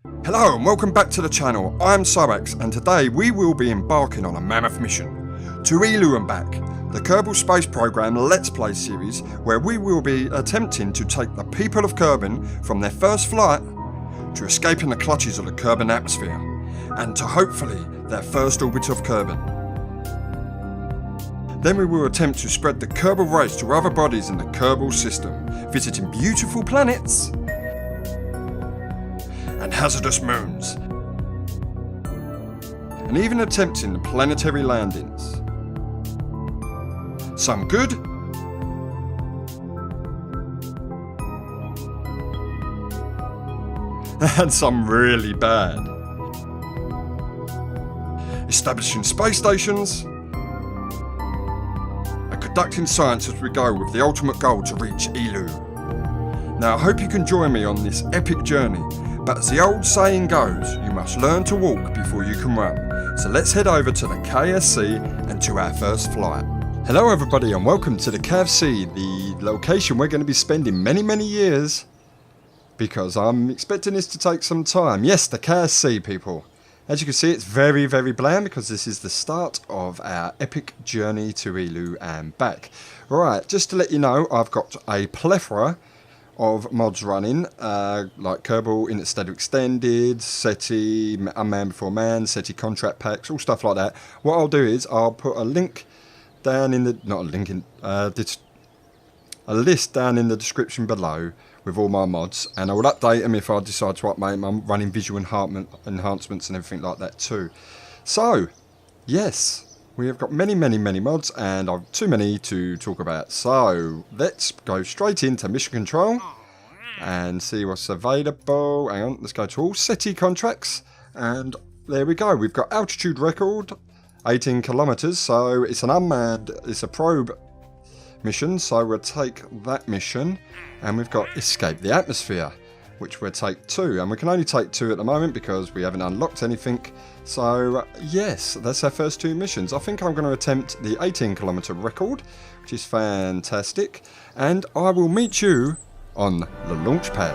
Hello and welcome back to the channel. I'm Soax and today we will be embarking on a mammoth mission to Eeloo and back, the Kerbal Space Program Let's Play series where we will be attempting to take the people of Kerban from their first flight to escaping the clutches of the Kerban Atmosphere and to hopefully their first orbit of Kerban. Then we will attempt to spread the Kerbal race to other bodies in the Kerbal system, visiting beautiful planets and hazardous moons, and even attempting the planetary landings. Some good, and some really bad. Establishing space stations, and conducting science as we go with the ultimate goal to reach Eeloo. Now I hope you can join me on this epic journey. But as the old saying goes, you must learn to walk before you can run. So let's head over to the KSC and to our first flight. Hello everybody and welcome to the KSC, the location we're going to be spending many years. Because I'm expecting this to take some time. Yes, the KSC people. As you can see, it's very bland because this is the start of our epic journey to Eeloo and back. Right, just to let you know, I've got a plethora of mods running, like Kerbal Interstellar Extended, SETI, Unmanned Before Man, SETI contract packs, all stuff like that. What I'll do is I'll put a link down in the, not a link in, a list down in the description below with all my mods, and I will update them if I decide to update them. I'm running visual enhancements and everything like that too. So, yes. We have got many mods and I've too many to talk about. So let's go straight into mission control and see what's available. Hang on, let's go to all SETI contracts and there we go. We've got altitude record, 18 kilometers. So it's an unmanned, it's a probe mission. So we'll take that mission and we've got escape the atmosphere, which we'll take 2. And we can only take 2 at the moment because we haven't unlocked anything. So yes, that's our first 2 missions. I think I'm going to attempt the 18 kilometer record, which is fantastic. And I will meet you on the launch pad.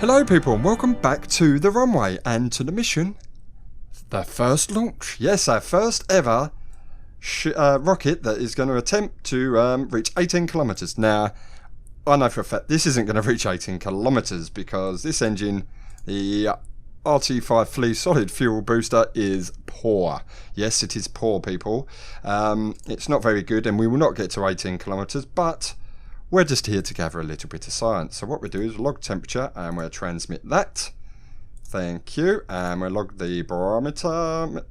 Hello people and welcome back to the runway and to the mission. The first launch. Yes, our first ever rocket that is going to attempt to reach 18 kilometers. Now, I know for a fact this isn't going to reach 18 kilometers because this engine, the RT5 Flea solid fuel booster, is poor. Yes, it is poor, people. It's not very good and we will not get to 18 kilometers, but we're just here to gather a little bit of science. So what we do is log temperature and we'll transmit that. Thank you. And we'll log the barometer.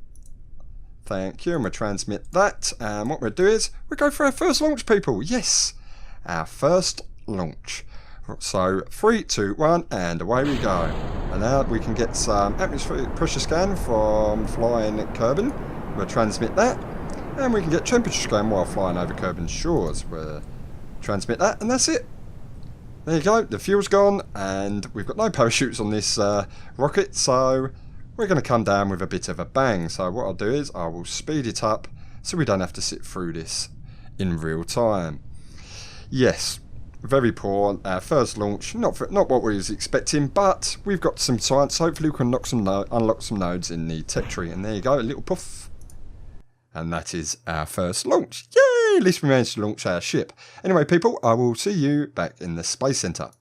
Thank you, and we'll transmit that. And what we'll do is we'll go for our first launch, people. Yes, our first launch. So 3, 2, 1, and away we go. And now we can get some atmospheric pressure scan from flying at Kerban. We'll transmit that, and we can get temperature scan while flying over Kerban's shores. We'll transmit that, and that's it. There you go. The fuel's gone, and we've got no parachutes on this rocket, so we're going to come down with a bit of a bang. So what I'll do is I will speed it up so we don't have to sit through this in real time. Yes, very poor. Our first launch, not what we was expecting, but we've got some science. Hopefully we can unlock some nodes in the tech tree. And there you go, a little puff. And that is our first launch. Yay! At least we managed to launch our ship. Anyway, people, I will see you back in the Space Center.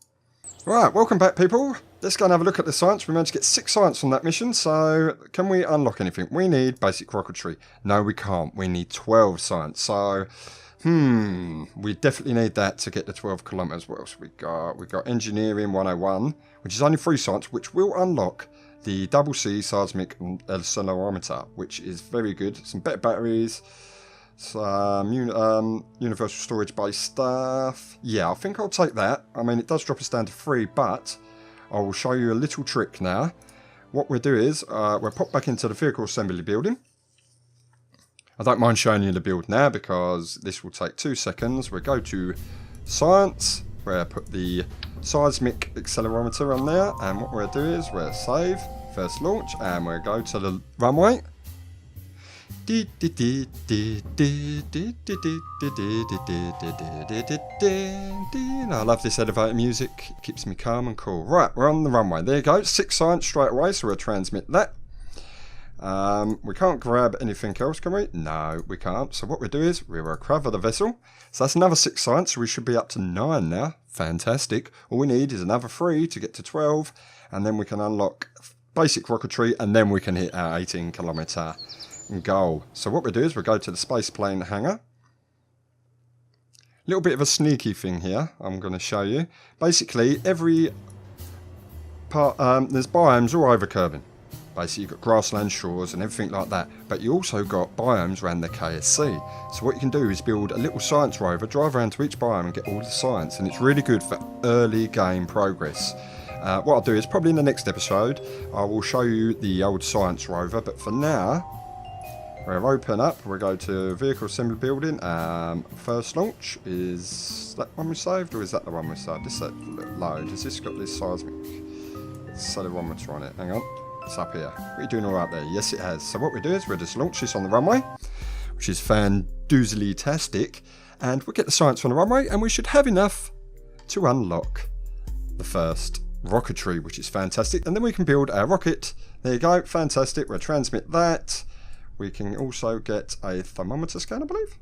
Right, welcome back, people. Let's go and have a look at the science. We managed to get 6 science from that mission. So, can we unlock anything? We need basic rocketry. No, we can't. We need 12 science. So, we definitely need that to get the 12 kilometers. What else we got? We got engineering 101, which is only 3 science, which will unlock the double C seismic accelerometer, which is very good. Some better batteries, some universal storage base stuff. Yeah, I think I'll take that. I mean, it does drop us down to 3, but I will show you a little trick now. What we'll do is we'll pop back into the vehicle assembly building. I don't mind showing you the build now because this will take 2 seconds. We'll go to science, where I put the seismic accelerometer on there, and what we'll do is we'll save first launch and we'll go to the runway. I love this elevator music. It keeps me calm and cool. Right, we're on the runway. There you go. 6 science straight away, so we'll transmit that. We can't grab anything else, can we? No, we can't. So what we do is we recover the vessel. So that's another 6 science, so we should be up to 9 now. Fantastic. All we need is another 3 to get to 12, and then we can unlock basic rocketry, and then we can hit our 18-kilometre goal. So what we do is we go to the space plane hangar. Little bit of a sneaky thing here I'm going to show you. Basically, every part, there's biomes all over Kerbin. Basically, you've got grassland, shores and everything like that. But you also got biomes around the KSC. So what you can do is build a little science rover, drive around to each biome and get all the science. And it's really good for early game progress. What I'll do is probably in the next episode, I will show you the old science rover. But for now, we'll open up, we'll go to vehicle assembly building. First launch, is that one we saved or is that the one we saved? This load, has this got this seismic accelerometer on it? Hang on. It's up here. What are you doing all up there? Yes, it has. So what we do is we'll just launch this on the runway, which is fan-doozly-tastic, and we'll get the science on the runway, and we should have enough to unlock the first rocketry, which is fantastic. And then we can build our rocket. There you go. Fantastic. We'll transmit that. We can also get a thermometer scan, I believe.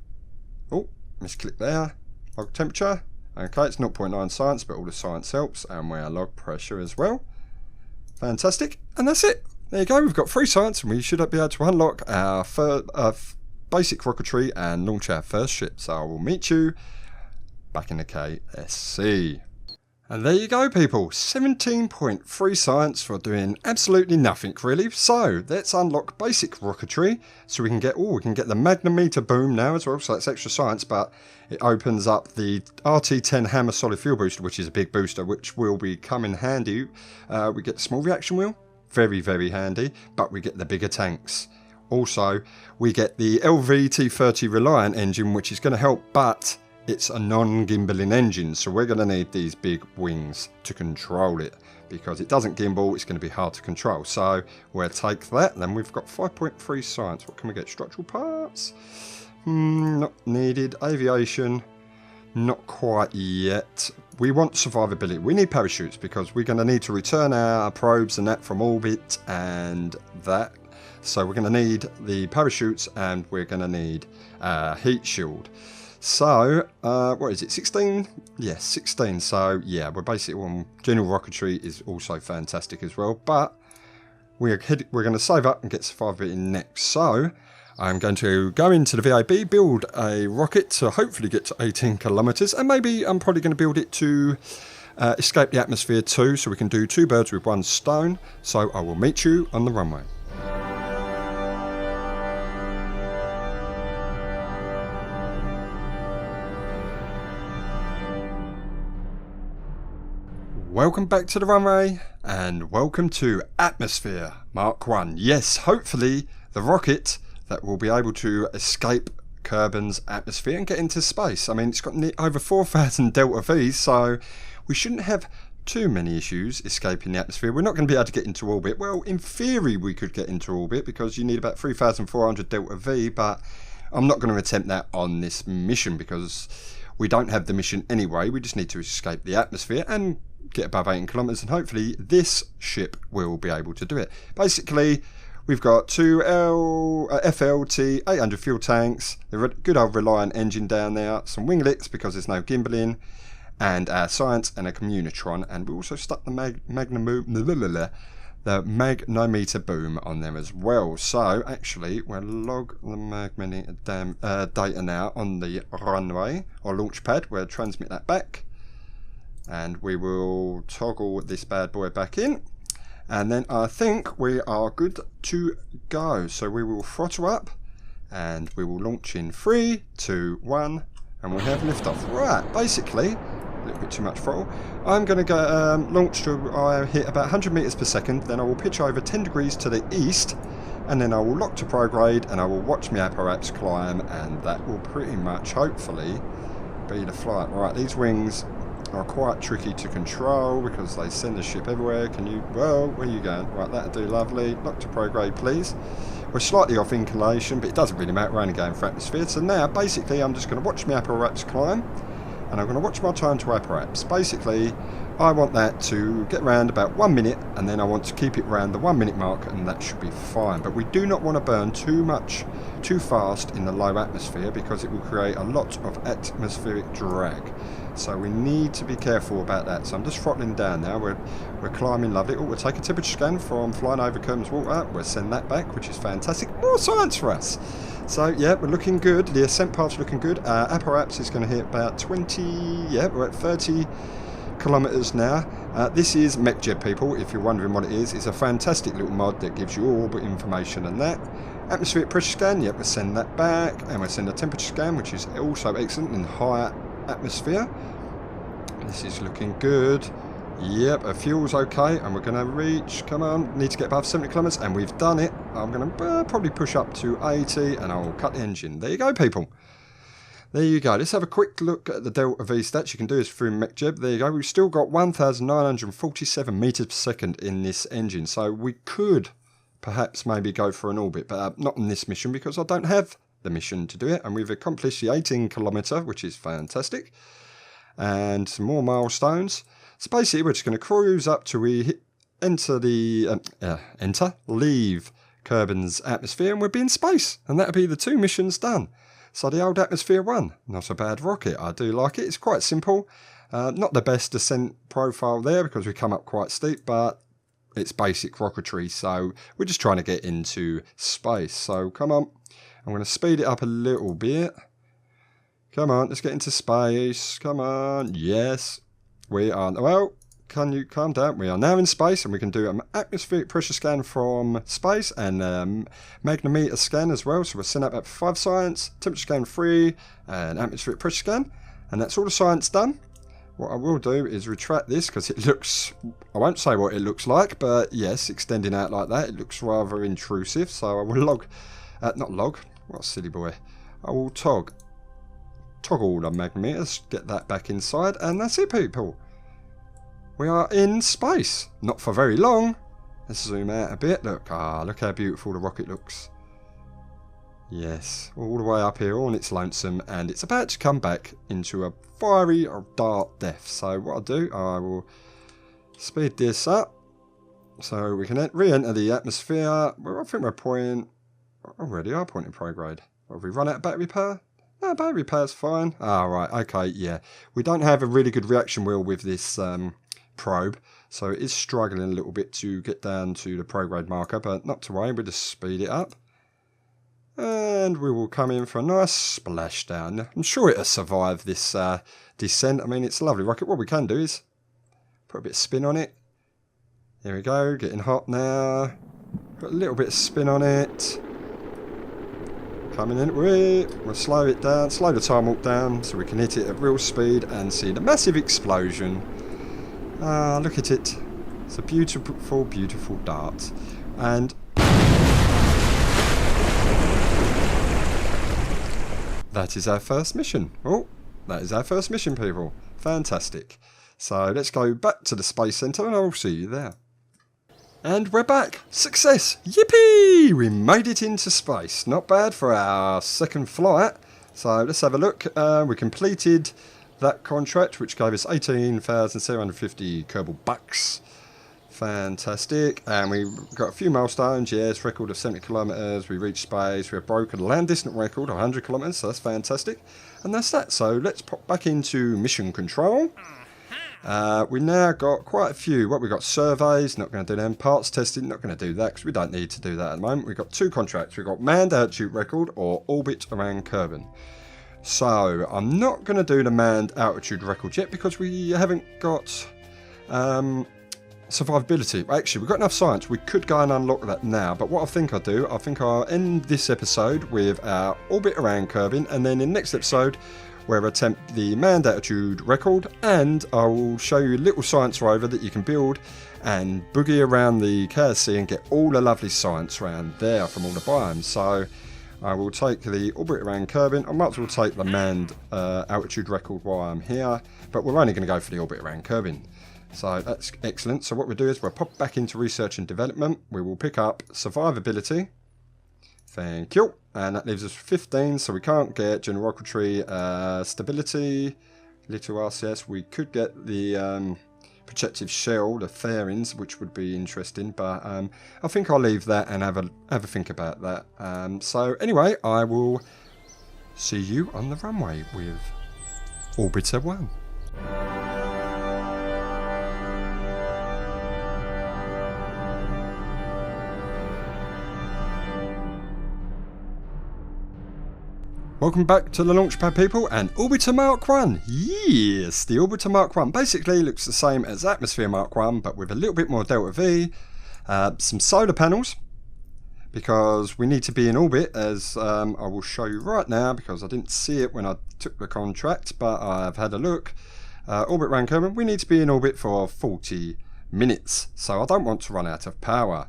Oh, misclick there. Log temperature. Okay, it's 0.9 science, but all the science helps, and we're log pressure as well. Fantastic, and that's it. There you go, we've got 3 science, and we should be able to unlock our basic rocketry and launch our first ship. So I will meet you back in the KSC. And there you go, people. 17.3 science for doing absolutely nothing, really. So let's unlock basic rocketry, so we can get the magnometer boom now as well. So that's extra science, but it opens up the RT10 hammer solid fuel booster, which is a big booster, which will be come in handy. We get the small reaction wheel, very, very handy, but we get the bigger tanks. Also, we get the LVT30 Reliant engine, which is going to help, but it's a non-gimbaling engine, so we're going to need these big wings to control it, because it doesn't gimbal, it's going to be hard to control. So we'll take that. Then we've got 5.3 science. What can we get? Structural parts? Not needed. Aviation? Not quite yet. We want survivability. We need parachutes, because we're going to need to return our probes and that from orbit and that. So we're going to need the parachutes, and we're going to need a heat shield. So, what is it, 16? Yes, 16. So, yeah, we're basically on general rocketry is also fantastic as well. But we're going to save up and get survivability next. So, I'm going to go into the VAB, build a rocket to hopefully get to 18 kilometers. And maybe I'm probably going to build it to escape the atmosphere too. So we can do 2 birds with 1 stone. So, I will meet you on the runway. Welcome back to the runway, and welcome to Atmosphere Mark 1. Yes, hopefully the rocket that will be able to escape Kerban's atmosphere and get into space. I mean, it's got over 4,000 Delta V's, so we shouldn't have too many issues escaping the atmosphere. We're not going to be able to get into orbit. Well, in theory we could get into orbit, because you need about 3,400 Delta V, but I'm not going to attempt that on this mission, because we don't have the mission anyway. We just need to escape the atmosphere and get above 18 kilometers, and hopefully this ship will be able to do it. Basically, we've got 2 FLT 800 fuel tanks, the good old Reliant engine down there, some winglets because there's no gimbaling, and our science and a communitron, and we also stuck the magnometer boom on there as well. So actually we'll log the magnometer data now on the runway or launch pad. We'll transmit that back, and we will toggle this bad boy back in, and then I think we are good to go. So we will throttle up, and we will launch in 3, 2, 1, and we'll have liftoff. Right, basically a little bit too much throttle. I'm going to go launch to hit about 100 meters per second, then I will pitch over 10 degrees to the east, and then I will lock to prograde, and I will watch my apparatus climb, and that will pretty much hopefully be the flight. Right, these wings are quite tricky to control because they send the ship everywhere. Can you... Well, where are you going? Right, that'll do lovely. Lock to prograde, please. We're slightly off inclination, but it doesn't really matter. We're only going for atmosphere. So now, basically, I'm just going to watch my apparatus climb, and I'm going to watch my time to apparatus. Basically, I want that to get around about 1 minute, and then I want to keep it around the 1 minute mark, and that should be fine. But we do not want to burn too fast in the low atmosphere, because it will create a lot of atmospheric drag. So we need to be careful about that. So I'm just throttling down now. We're climbing lovely. Oh, we'll take a temperature scan from flying over Kerban's water. We'll send that back, which is fantastic. More science for us. So yeah, we're looking good. The ascent path's looking good. Apparatus is going to hit about 20. Yeah, we're at 30 kilometers now. This is MechJeb, people, if you're wondering what it is. It's a fantastic little mod that gives you all the information and that. Atmospheric pressure scan, yep, we'll send that back, and we'll send a temperature scan, which is also excellent in higher atmosphere. This is looking good. Yep, our fuel's okay, and we're going to reach, come on, need to get above 70 kilometers, and we've done it. I'm going to probably push up to 80, and I'll cut the engine. There you go, people. There you go. Let's have a quick look at the Delta V stats. You can do this through MechJeb. There you go. We've still got 1,947 meters per second in this engine. So we could perhaps maybe go for an orbit, but not in this mission because I don't have the mission to do it. And we've accomplished the 18 kilometer, which is fantastic. And some more milestones. So basically, we're just going to cruise up till we leave Kerban's atmosphere, and we'll be in space. And that'll be the 2 missions done. So the old Atmosphere 1, not a bad rocket. I do like it. It's quite simple. Not the best descent profile there because we come up quite steep, but it's basic rocketry. So we're just trying to get into space. So come on. I'm going to speed it up a little bit. Come on, let's get into space. Come on. Yes. We are... Well, can you calm down? We are now in space, and we can do an atmospheric pressure scan from space and magnetometer scan as well. So we'll send up 5 science, temperature scan 3, and atmospheric pressure scan. And that's all the science done. What I will do is retract this because it looks... I won't say what it looks like, but yes, extending out like that, it looks rather intrusive. So I will log... not log. What a silly boy. I will toggle the magnetometers, get that back inside, and that's it, people. We are in space. Not for very long. Let's zoom out a bit. Look, look how beautiful the rocket looks. Yes, all the way up here, all its lonesome, and it's about to come back into a fiery or dark death. So what I'll do, I will speed this up so we can re-enter the atmosphere. I think we're already are pointing prograde. Have we run out of battery power? No, battery power's fine. Right, okay, yeah. We don't have a really good reaction wheel with this probe, so it is struggling a little bit to get down to the prograde marker, but not to worry, we'll just speed it up. And we will come in for a nice splashdown. I'm sure it'll survive this descent. I mean, it's a lovely rocket. What we can do is put a bit of spin on it. Here we go, getting hot now. Put a little bit of spin on it. Coming in, we'll slow it down, slow the time walk down so we can hit it at real speed and see the massive explosion. Look at it. It's a beautiful, beautiful dart. And that is our first mission. Oh, that is our first mission, people. Fantastic. So let's go back to the Space Centre and I'll see you there. And we're back. Success! Yippee! We made it into space. Not bad for our second flight. So let's have a look. We completed that contract, which gave us 18,750 Kerbal bucks. Fantastic. And we got a few milestones. Yes, record of 70 kilometres. We reached space. We have broken a land distance record of 100 kilometres. So that's fantastic. And that's that. So let's pop back into mission control. We now got quite a few. What we got? Surveys, not going to do them. Parts testing, not going to do that because we don't need to do that at the moment. We've got 2 contracts. We've got manned altitude record or orbit around Kerban. So I'm not going to do the manned altitude record yet because we haven't got survivability. Actually, we've got enough science. We could go and unlock that now. But what I think I'll do, I think I'll end this episode with our orbit around Kerban, and then in the next episode where I attempt the manned altitude record, and I will show you a little science rover that you can build and boogie around the KSC and get all the lovely science around there from all the biomes. So I will take the orbit around Kerbin. I might as well take the manned altitude record while I'm here, but we're only going to go for the orbit around Kerbin. So that's excellent. So what we'll do is we'll pop back into research and development. We will pick up survivability. Thank you. And that leaves us 15, so we can't get general rocketry, stability, little RCS. We could get the protective shell, the fairings, which would be interesting, but I think I'll leave that and have a think about that. So anyway, I will see you on the runway with Orbiter 1. Welcome back to the Launchpad, people, and Orbiter Mark 1. Yes, the Orbiter Mark 1 basically looks the same as Atmosphere Mark 1, but with a little bit more Delta V, some solar panels, because we need to be in orbit, as I will show you right now, because I didn't see it when I took the contract, but I've had a look. Orbit around Kerban, we need to be in orbit for 40 minutes, so I don't want to run out of power.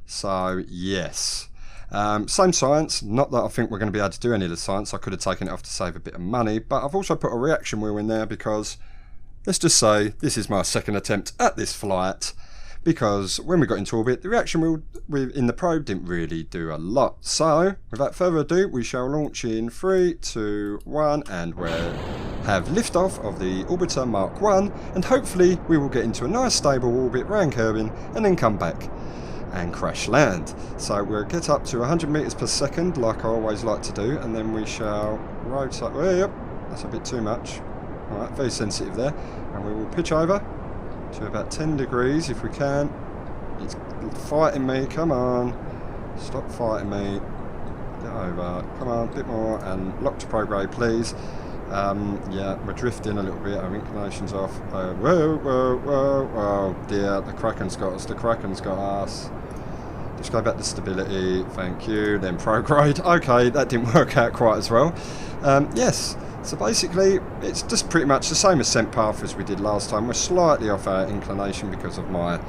So, yes. Same science, not that I think we're going to be able to do any of the science. I could have taken it off to save a bit of money, but I've also put a reaction wheel in there because, let's just say, this is my second attempt at this flight, because when we got into orbit, the reaction wheel in the probe didn't really do a lot. So, without further ado, we shall launch in 3, 2, 1, and we'll have liftoff of the Orbiter Mark 1, and hopefully we will get into a nice stable orbit around Kerbin, and then come back and crash land. So we'll get up to 100 meters per second like I always like to do, and then we shall rotate. Oh, yep, that's a bit too much. Alright, very sensitive there. And we will pitch over to about 10 degrees if we can. It's fighting me, come on. Stop fighting me. Get over, come on, a bit more, and lock to prograde please. Yeah, we're drifting a little bit, our inclination's off. Whoa, dear, the Kraken's got us, Just go back to stability, thank you, then prograde. Okay, that didn't work out quite as well. Yes, so basically, it's just pretty much the same ascent path as we did last time. We're slightly off our inclination because of my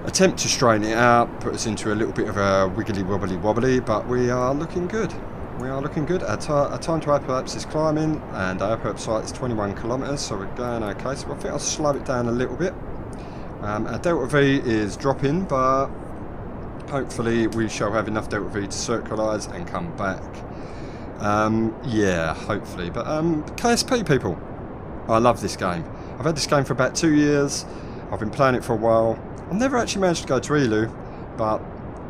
attempt to straighten it out, put us into a little bit of a wiggly wobbly, but we are looking good. We are looking good. Our time to apoapsis is climbing, and our apoapsis height is 21 kilometers, so we're going okay. So I think I'll slow it down a little bit. Our delta V is dropping, but hopefully we shall have enough delta V to circularize and come back. Yeah, hopefully. But KSP, people, I love this game. I've had this game for about 2 years. I've been playing it for a while. I've never actually managed to go to Eeloo, but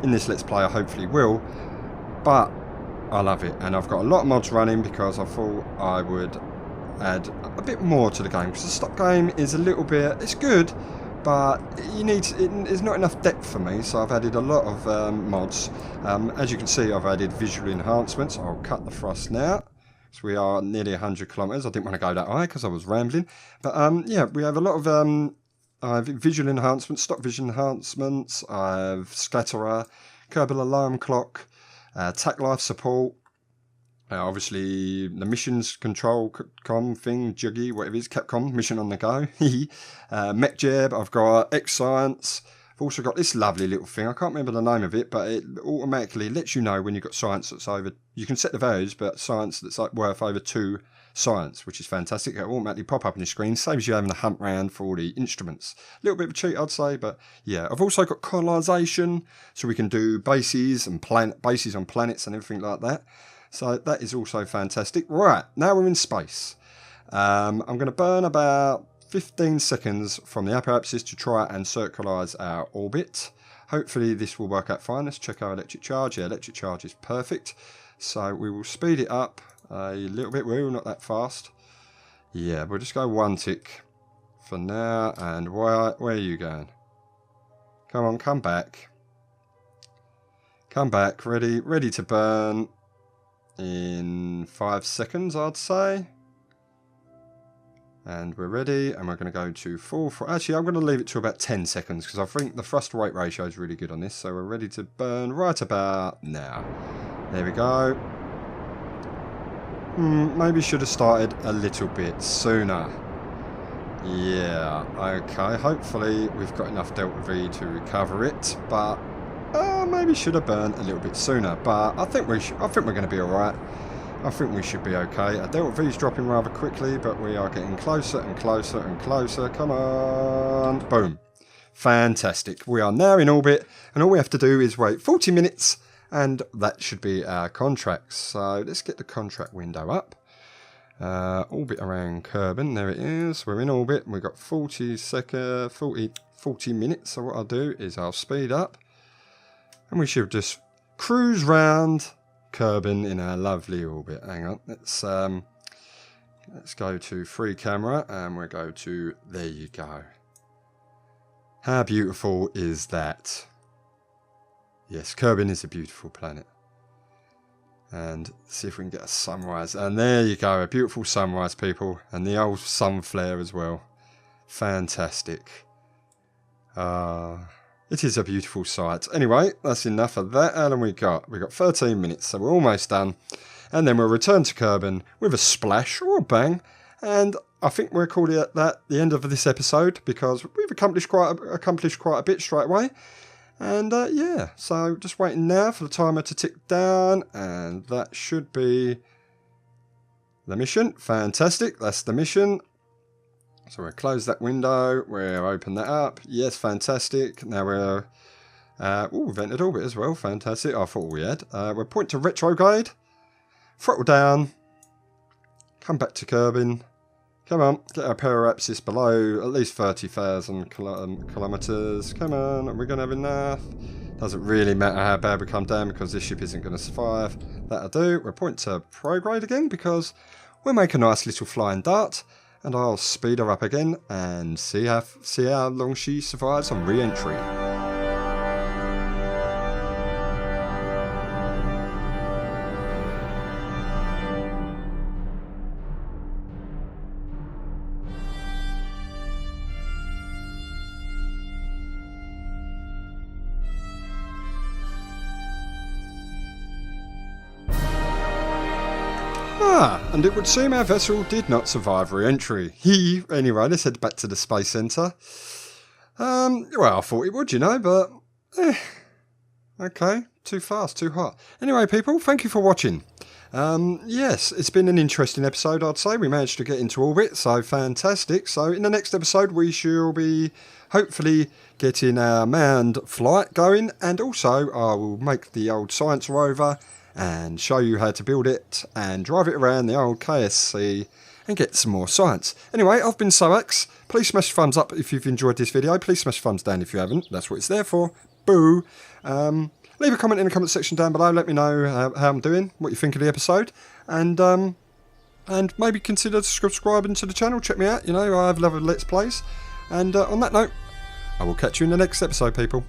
in this Let's Play I hopefully will. But I love it, and I've got a lot of mods running because I thought I would add a bit more to the game, because the stock game is a little bit, it's good, but there's not enough depth for me, so I've added a lot of mods. As you can see, I've added visual enhancements. I'll cut the thrust now, so we are nearly 100 kilometers. I didn't want to go that high because I was rambling, but yeah, we have a lot of I have visual enhancements, stock vision enhancements. I have scatterer, Kerbal alarm clock, TAC life support, obviously the missions control thing, Juggy, whatever it is, Capcom, mission on the go, mech jab, I've got X science, I've also got this lovely little thing, I can't remember the name of it, but it automatically lets you know when you've got science that's over, you can set the values, but science that's like worth over 2 science, which is fantastic. It'll automatically pop up on your screen, saves you having to hunt around for all the instruments. A little bit of a cheat, I'd say, but yeah. I've also got colonisation, so we can do bases and bases on planets and everything like that. So that is also fantastic. Right, now we're in space. I'm going to burn about 15 seconds from the apoapsis to try and circularize our orbit. Hopefully this will work out fine. Let's check our electric charge. Yeah, electric charge is perfect. So we will speed it up a little bit. We're not that fast. Yeah, we'll just go 1 tick for now. And where are you going? Come on, come back. Come back. Ready to burn in 5 seconds, I'd say. And we're ready, and we're going to go to full. Actually, I'm going to leave it to about 10 seconds because I think the thrust to weight ratio is really good on this. So we're ready to burn right about now. There we go. Maybe should have started a little bit sooner. Yeah, okay. Hopefully we've got enough delta V to recover it, but maybe should have burnt a little bit sooner, but I think we're going to be alright. I think we should be okay. Our Delta V's dropping rather quickly, but we are getting closer and closer and closer. Come on. Boom. Fantastic. We are now in orbit, and all we have to do is wait 40 minutes, and that should be our contract. So let's get the contract window up. Orbit around Kerban. There it is. We're in orbit. We've got 40 minutes. So what I'll do is I'll speed up, and we should just cruise round Kerban in our lovely orbit. Hang on. Let's go to free camera, and we'll go to, there you go. How beautiful is that? Yes, Kerban is a beautiful planet. And see if we can get a sunrise. And there you go, a beautiful sunrise, people. And the old sun flare as well. Fantastic. It is a beautiful sight. Anyway, that's enough of that. How long we got? We've got 13 minutes, so we're almost done. And then we'll return to Kerban with a splash or a bang. And I think we're calling it that the end of this episode, because we've accomplished quite a bit straight away. And yeah, so just waiting now for the timer to tick down, and that should be the mission. Fantastic, that's the mission. So we'll close that window, we'll open that up. Yes, fantastic. Now we're we've entered orbit as well. Fantastic. I thought we had. We'll point to retrograde, throttle down, come back to Kerban. Come on, get our periapsis below at least 30,000 kilometers. Come on, are we going to have enough? Doesn't really matter how bad we come down, because this ship isn't going to survive. That'll do. We'll point to prograde again, because we'll make a nice little flying dart. And I'll speed her up again and see how long she survives on re-entry. And it would seem our vessel did not survive re-entry. Anyway, let's head back to the Space Centre. Well, I thought it would, you know, but... okay, too fast, too hot. Anyway, people, thank you for watching. Yes, it's been an interesting episode, I'd say. We managed to get into orbit, so fantastic. So in the next episode, we shall be hopefully getting our manned flight going. And also, I will make the old science rover and show you how to build it and drive it around the old KSC and get some more science. Anyway, I've been Soax. Please smash thumbs up if you've enjoyed this video. Please smash thumbs down if you haven't. That's what it's there for. Boo. Leave a comment in the comment section down below. Let me know how I'm doing, what you think of the episode, and maybe consider subscribing to the channel. Check me out. You know, I have a lot of Let's Plays. And on that note, I will catch you in the next episode, people.